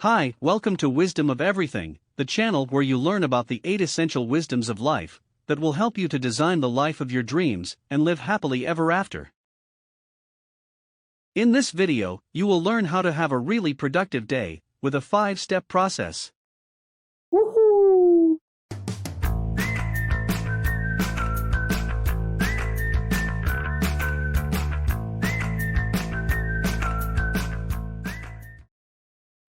Hi, welcome to Wisdom of Everything, the channel where you learn about the 8 essential wisdoms of life that will help you to design the life of your dreams and live happily ever after. In this video, you will learn how to have a really productive day with a 5-step process. Woohoo!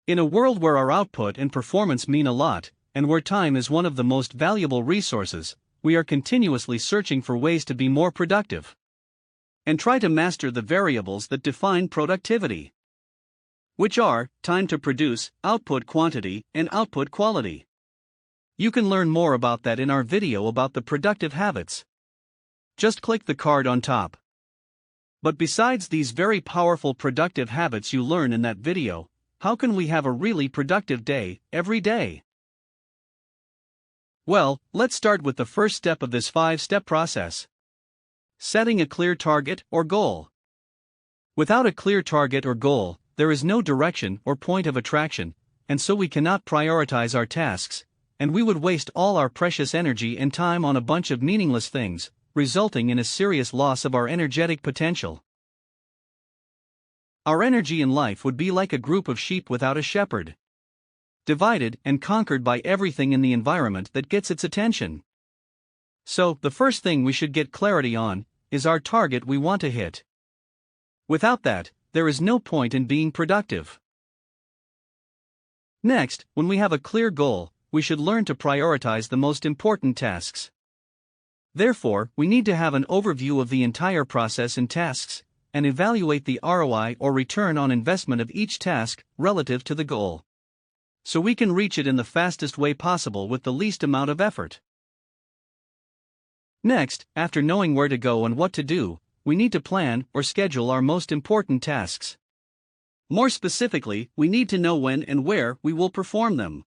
In a world where our output and performance mean a lot, and where time is one of the most valuable resources, we are continuously searching for ways to be more productive and try to master the variables that define productivity, which are time to produce, output quantity, and output quality. You can learn more about that in our video about the productive habits. Just click the card on top. But besides these very powerful productive habits you learn in that video, how can we have a really productive day, every day? Well, let's start with the first step of this 5-step process. Setting a clear target or goal. Without a clear target or goal, there is no direction or point of attraction, and so we cannot prioritize our tasks, and we would waste all our precious energy and time on a bunch of meaningless things, resulting in a serious loss of our energetic potential. Our energy in life would be like a group of sheep without a shepherd, divided and conquered by everything in the environment that gets its attention. So, the first thing we should get clarity on is our target we want to hit. Without that, there is no point in being productive. Next, when we have a clear goal, we should learn to prioritize the most important tasks. Therefore, we need to have an overview of the entire process and tasks, and evaluate the ROI or return on investment of each task relative to the goal, so we can reach it in the fastest way possible with the least amount of effort. Next, after knowing where to go and what to do, we need to plan or schedule our most important tasks. More specifically, we need to know when and where we will perform them,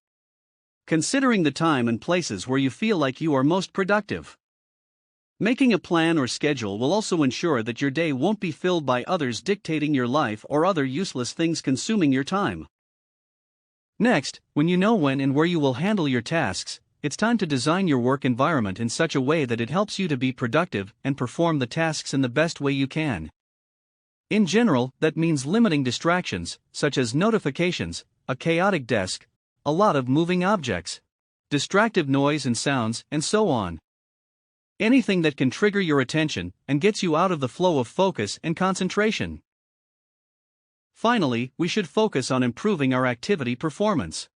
considering the time and places where you feel like you are most productive. Making a plan or schedule will also ensure that your day won't be filled by others dictating your life or other useless things consuming your time. Next, when you know when and where you will handle your tasks, it's time to design your work environment in such a way that it helps you to be productive and perform the tasks in the best way you can. In general, that means limiting distractions, such as notifications, a chaotic desk, a lot of moving objects, distractive noise and sounds, and so on. Anything that can trigger your attention and gets you out of the flow of focus and concentration. Finally, we should focus on improving our activity performance.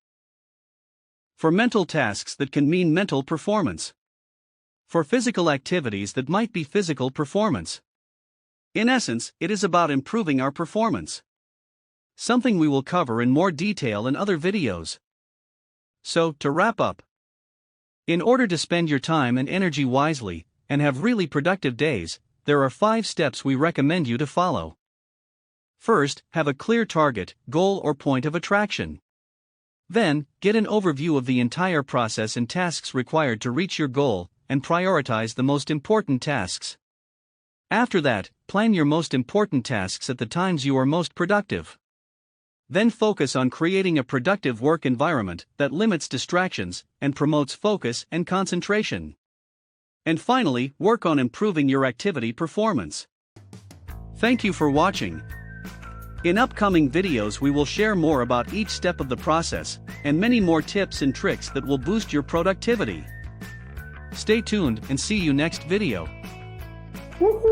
For mental tasks that can mean mental performance. For physical activities that might be physical performance. In essence, it is about improving our performance. Something we will cover in more detail in other videos. So, to wrap up, in order to spend your time and energy wisely, and have really productive days, there are 5 steps we recommend you to follow. First, have a clear target, goal or point of attraction. Then, get an overview of the entire process and tasks required to reach your goal, and prioritize the most important tasks. After that, plan your most important tasks at the times you are most productive. Then focus on creating a productive work environment that limits distractions and promotes focus and concentration. And finally, work on improving your activity performance. Thank you for watching. In upcoming videos we will share more about each step of the process, and many more tips and tricks that will boost your productivity. Stay tuned and see you next video. Woohoo!